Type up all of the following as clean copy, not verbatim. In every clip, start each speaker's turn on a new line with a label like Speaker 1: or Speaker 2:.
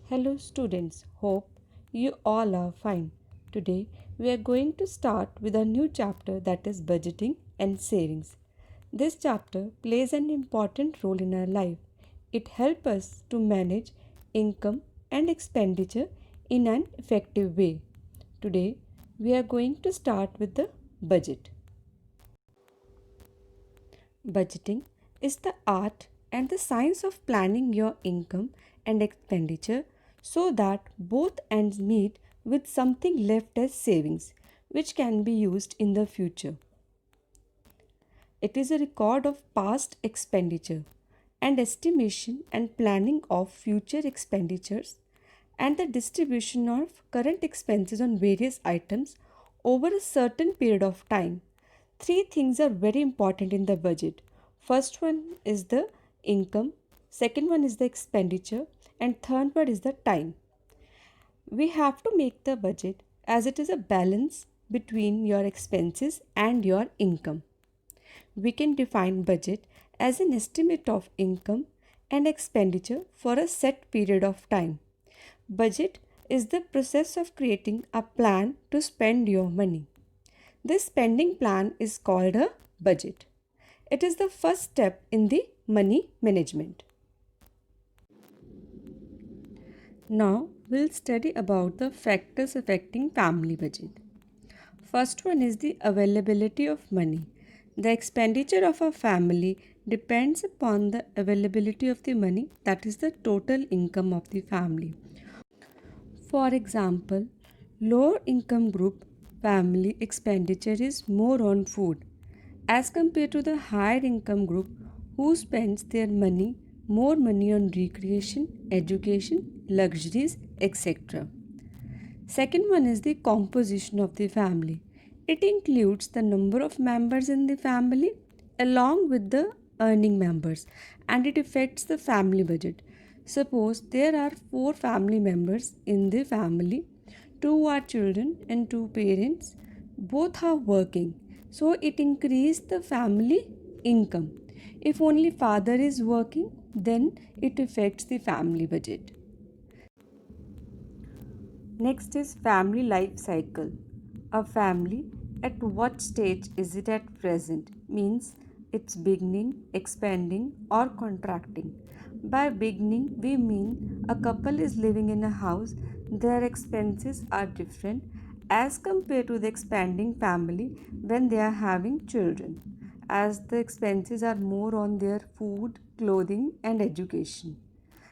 Speaker 1: Hello students, hope you all are fine. Today we are going to start with a new chapter that is budgeting and savings. This chapter plays an important role in our life. It helps us to manage income and expenditure in an effective way. Today we are going to start with the budget. Budgeting is the art and the science of planning your income and expenditure so that both ends meet with something left as savings, which can be used in the future. It is a record of past expenditure and estimation and planning of future expenditures and the distribution of current expenses on various items over a certain period of time. Three things are very important in the budget. First one is the income, second one is the expenditure, and third one is the time. We have to make the budget as it is a balance between your expenses and your income. We can define budget as an estimate of income and expenditure for a set period of time. Budget is the process of creating a plan to spend your money. This spending plan is called a budget. It is the first step in the money management. Now we'll study about the factors affecting family budget. First one is the availability of money. The expenditure of a family depends upon the availability of the money, that is the total income of the family. For example, lower income group family expenditure is more on food as compared to the higher income group who spends their money more money on recreation, education, luxuries, etc. Second one is the composition of the family. It includes the number of members in the family along with the earning members and it affects the family budget. Suppose there are four family members in the family, two are children and two parents, both are working. So it increases the family income. If only father is working, then it affects the family budget. Next is family life cycle. A family at what stage is it at present? Means it's beginning, expanding or contracting. By beginning we mean a couple is living in a house, their expenses are different as compared to the expanding family when they are having children, as the expenses are more on their food, clothing and education.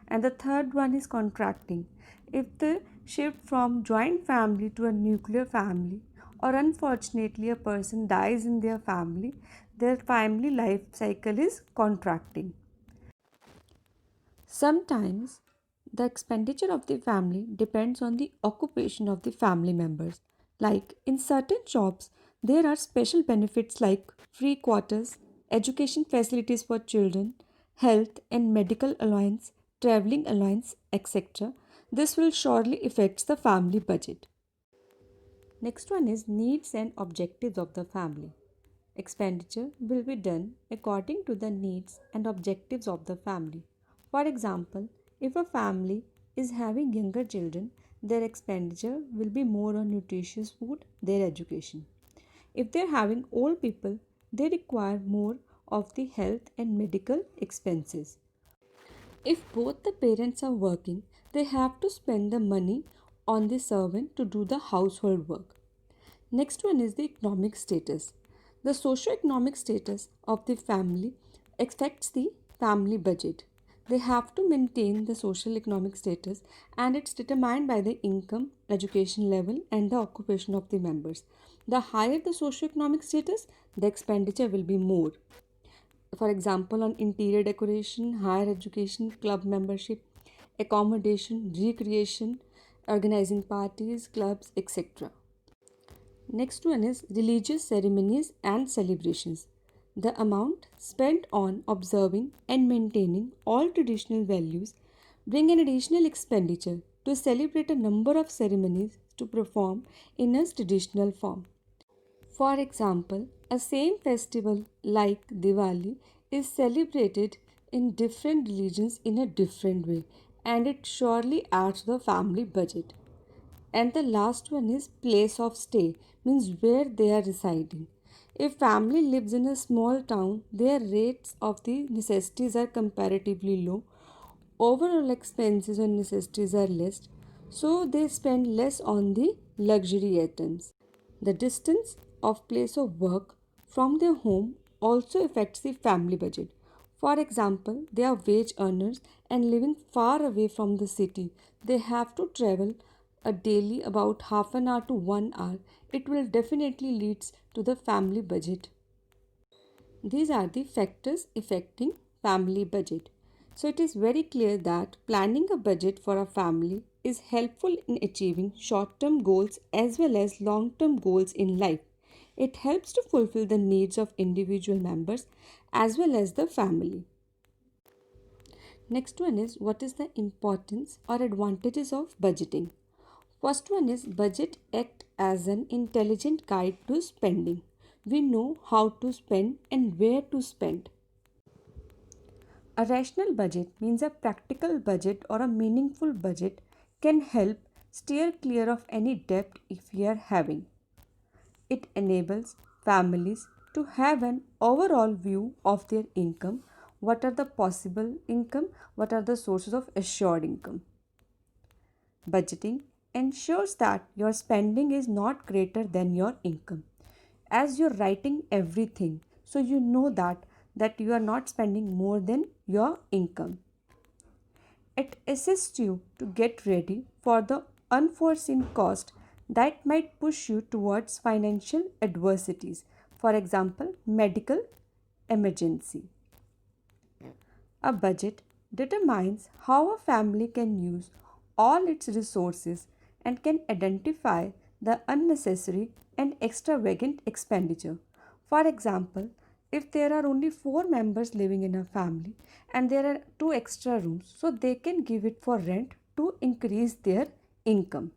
Speaker 1: And the third one is contracting. If the shift from joint family to a nuclear family, or unfortunately a person dies in their family life cycle is contracting. Sometimes the expenditure of the family depends on the occupation of the family members. Like in certain jobs, there are special benefits like free quarters, education facilities for children, health and medical allowance, traveling allowance, etc. This will surely affect the family budget. Next one is needs and objectives of the family. Expenditure will be done according to the needs and objectives of the family. For example, if a family is having younger children, their expenditure will be more on nutritious food, their education. If they are having old people, they require more of the health and medical expenses. If both the parents are working, they have to spend the money on the servant to do the household work. Next one is the economic status. The socio-economic status of the family affects the family budget. They have to maintain the social economic status and it's determined by the income, education level and the occupation of the members. The higher the socio-economic status, the expenditure will be more. For example, on interior decoration, higher education, club membership, accommodation, recreation, organizing parties, clubs, etc. Next one is religious ceremonies and celebrations. The amount spent on observing and maintaining all traditional values bring an additional expenditure to celebrate a number of ceremonies to perform in a traditional form. For example, a same festival like Diwali is celebrated in different religions in a different way and it surely adds to the family budget. And the last one is place of stay, means where they are residing. If family lives in a small town, their rates of the necessities are comparatively low. Overall expenses on necessities are less, so they spend less on the luxury items. The distance of place of work from their home also affects the family budget. For example, they are wage earners and living far away from the city. They have to travel a daily about half an hour to 1 hour. It will definitely leads to the family budget. These are the factors affecting family budget. So it is very clear that planning a budget for a family is helpful in achieving short-term goals as well as long-term goals in life. It helps to fulfill the needs of individual members as well as the family. Next one is, what is the importance or advantages of budgeting? First one is, budget act as an intelligent guide to spending. We know how to spend and where to spend. A rational budget means a practical budget or a meaningful budget can help steer clear of any debt if we are having. It enables families to have an overall view of their income, what are the possible income, what are the sources of assured income. Budgeting ensures that your spending is not greater than your income. As you're writing everything, so you know that you are not spending more than your income. It assists you to get ready for the unforeseen cost that might push you towards financial adversities. For example, medical emergency. A budget determines how a family can use all its resources and can identify the unnecessary and extravagant expenditure. For example, if there are only 4 members living in a family and there are 2 extra rooms, so they can give it for rent to increase their income.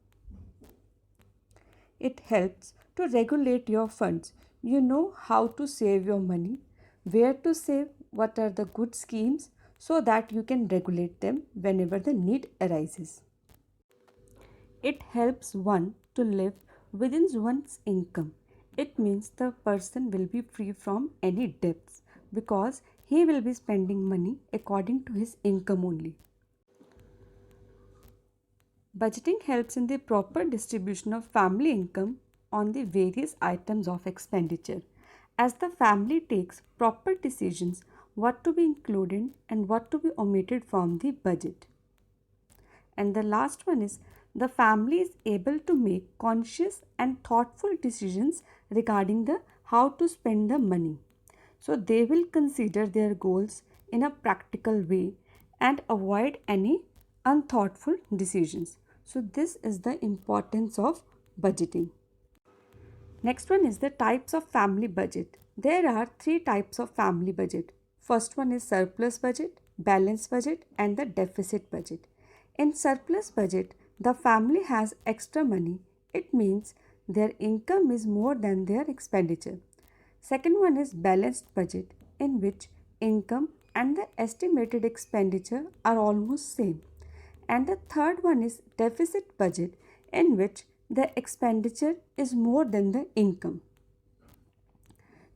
Speaker 1: It helps to regulate your funds. You know how to save your money, where to save, what are the good schemes, so that you can regulate them whenever the need arises. It helps one to live within one's income. It means the person will be free from any debts because he will be spending money according to his income only. Budgeting helps in the proper distribution of family income on the various items of expenditure. As the family takes proper decisions what to be included and what to be omitted from the budget. And the last one is, the family is able to make conscious and thoughtful decisions regarding the how to spend the money. So they will consider their goals in a practical way and avoid any unthoughtful decisions. So this is the importance of budgeting. Next one is the types of family budget. There are 3 types of family budget. First one is surplus budget, balanced budget and the deficit budget. In surplus budget, the family has extra money. It means their income is more than their expenditure. Second one is balanced budget, in which income and the estimated expenditure are almost same. And the third one is deficit budget, in which the expenditure is more than the income.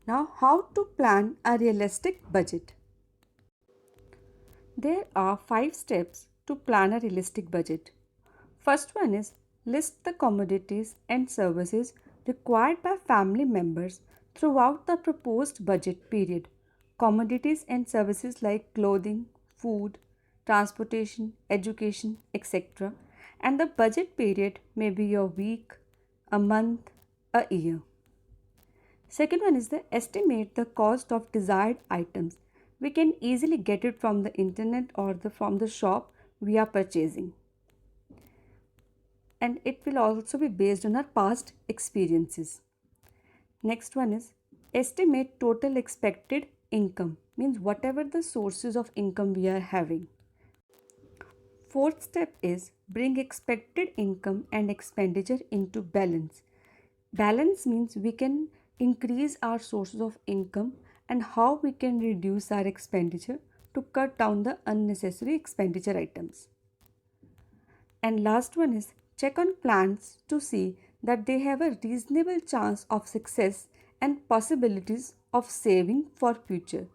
Speaker 1: Now, how to plan a realistic budget? There are 5 steps to plan a realistic budget. First one is, list the commodities and services required by family members throughout the proposed budget period. Commodities and services like clothing, food, transportation, education, etc. And the budget period may be a week, a month, a year. Second one is the estimate the cost of desired items. We can easily get it from the internet or from the shop we are purchasing. And it will also be based on our past experiences. Next one is estimate total expected income, means whatever the sources of income we are having. Fourth step is bring expected income and expenditure into balance. Balance means we can increase our sources of income and how we can reduce our expenditure to cut down the unnecessary expenditure items. And last one is check on plans to see that they have a reasonable chance of success and possibilities of saving for future.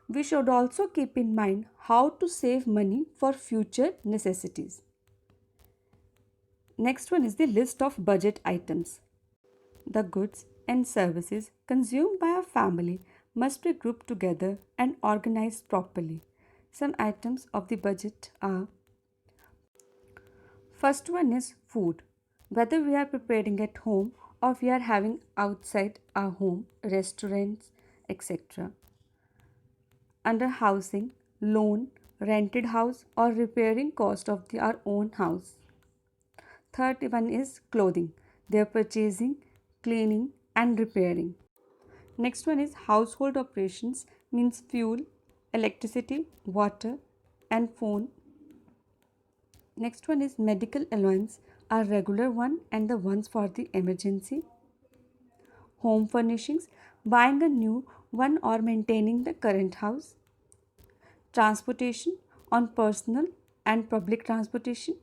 Speaker 1: We should also keep in mind how to save money for future necessities. Next one is the list of budget items. The goods and services consumed by a family must be grouped together and organized properly. Some items of the budget are: first one is food. Whether we are preparing at home or we are having outside our home, restaurants, etc. Under housing, loan, rented house or repairing cost of our own house. Third one is clothing. Their purchasing, cleaning and repairing. Next one is household operations, means fuel, electricity, water and phone. Next one is medical allowance, a regular one and the ones for the emergency. Home furnishings, buying a new one or maintaining the current house. Transportation, on personal and public transportation.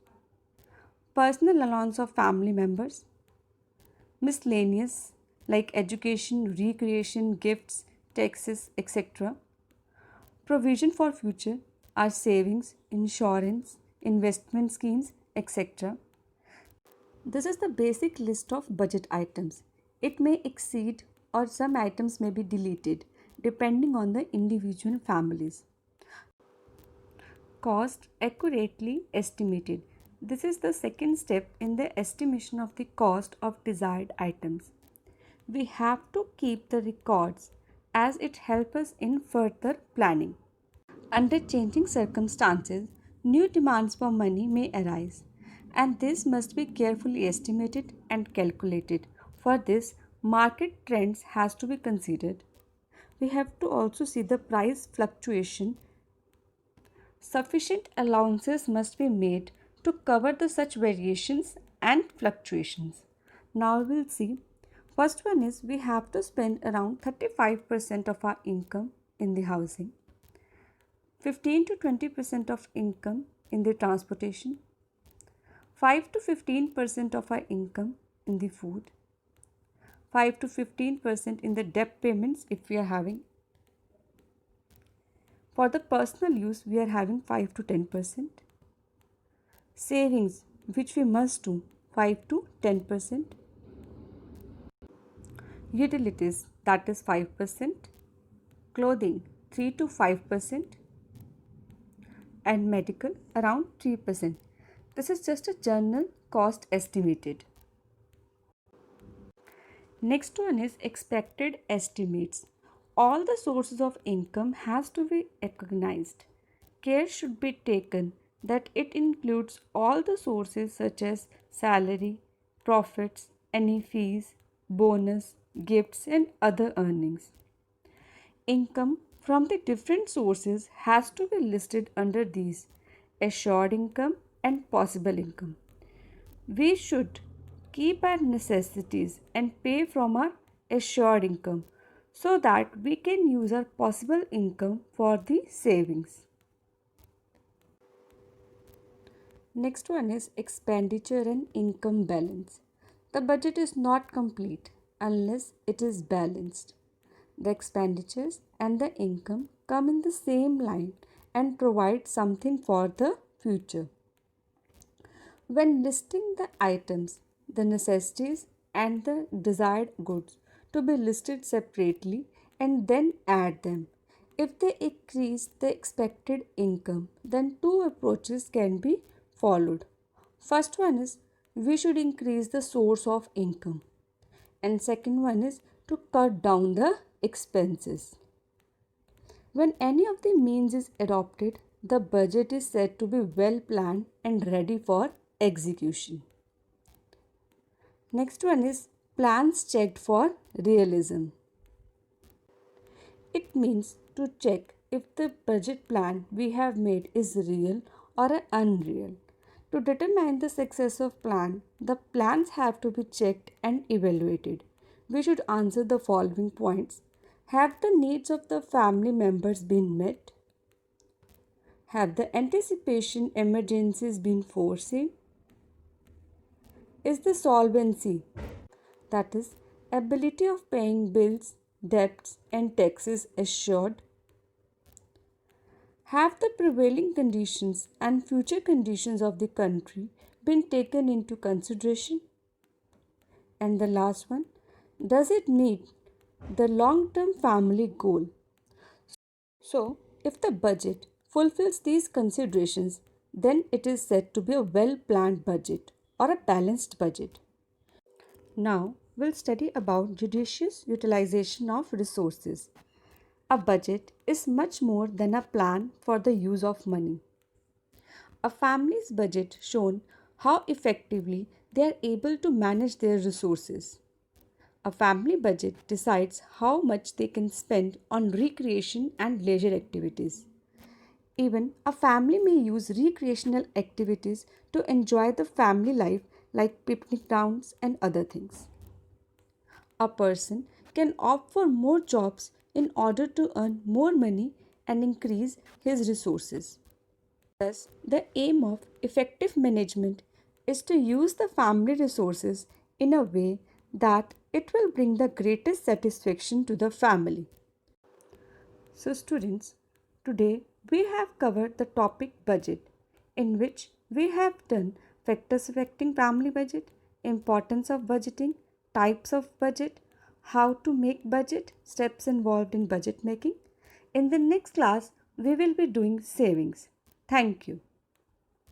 Speaker 1: Personal allowance of family members. Miscellaneous, like education, recreation, gifts, taxes, etc. Provision for future are savings, insurance, investment schemes, etc. This is the basic list of budget items. It may exceed or some items may be deleted depending on the individual families. Cost accurately estimated. This is the second step in the estimation of the cost of desired items. We have to keep the records as it helps us in further planning. Under changing circumstances, new demands for money may arise, and this must be carefully estimated and calculated. For this, market trends has to be considered. We have to also see the price fluctuation. Sufficient allowances must be made to cover the such variations and fluctuations. Now we'll see. First one is we have to spend around 35% of our income in the housing, 15 to 20% of income in the transportation, 5 to 15% of our income in the food, 5 to 15% in the debt payments if we are having. For the personal use, we are having 5 to 10%. Savings, which we must do, 5 to 10%. Utilities, that is 5%. Clothing, 3 to 5%. And medical, around 3%. This is just a general cost estimated. Next one is expected estimates. All the sources of income has to be recognized. Care should be taken that it includes all the sources such as salary, profits, any fees, bonus, gifts and other earnings. Income from the different sources has to be listed under these: assured income and possible income. We should keep our necessities and pay from our assured income so that we can use our possible income for the savings. Next one is expenditure and income balance. The budget is not complete unless it is balanced. The expenditures and the income come in the same line and provide something for the future. When listing the items, the necessities and the desired goods to be listed separately and then add them. If they increase the expected income, then two approaches can be followed. First one is we should increase the source of income, and second one is to cut down the expenses. When any of the means is adopted, the budget is said to be well planned and ready for execution. Next one is plans checked for realism. It means to check if the budget plan we have made is real or unreal. To determine the success of plan, the plans have to be checked and evaluated. We should answer the following points. Have the needs of the family members been met? Have the anticipation emergencies been foreseen? is the solvency, that is, ability of paying bills, debts, and taxes assured. Have the prevailing conditions and future conditions of the country been taken into consideration? And the last one, does it meet the long term family goal? So, if the budget fulfills these considerations, then it is said to be a well planned budget or a balanced budget. Now, we'll study about judicious utilization of resources. A budget is much more than a plan for the use of money. A family's budget shows how effectively they are able to manage their resources. A family budget decides how much they can spend on recreation and leisure activities. Even a family may use recreational activities to enjoy the family life, like picnic grounds and other things. A person can opt for more jobs in order to earn more money and increase his resources. Thus, the aim of effective management is to use the family resources in a way that it will bring the greatest satisfaction to the family. So, students, today we have covered the topic budget, in which we have done factors affecting family budget, importance of budgeting, types of budget, how to make budget, steps involved in budget making. In the next class, we will be doing savings. Thank you.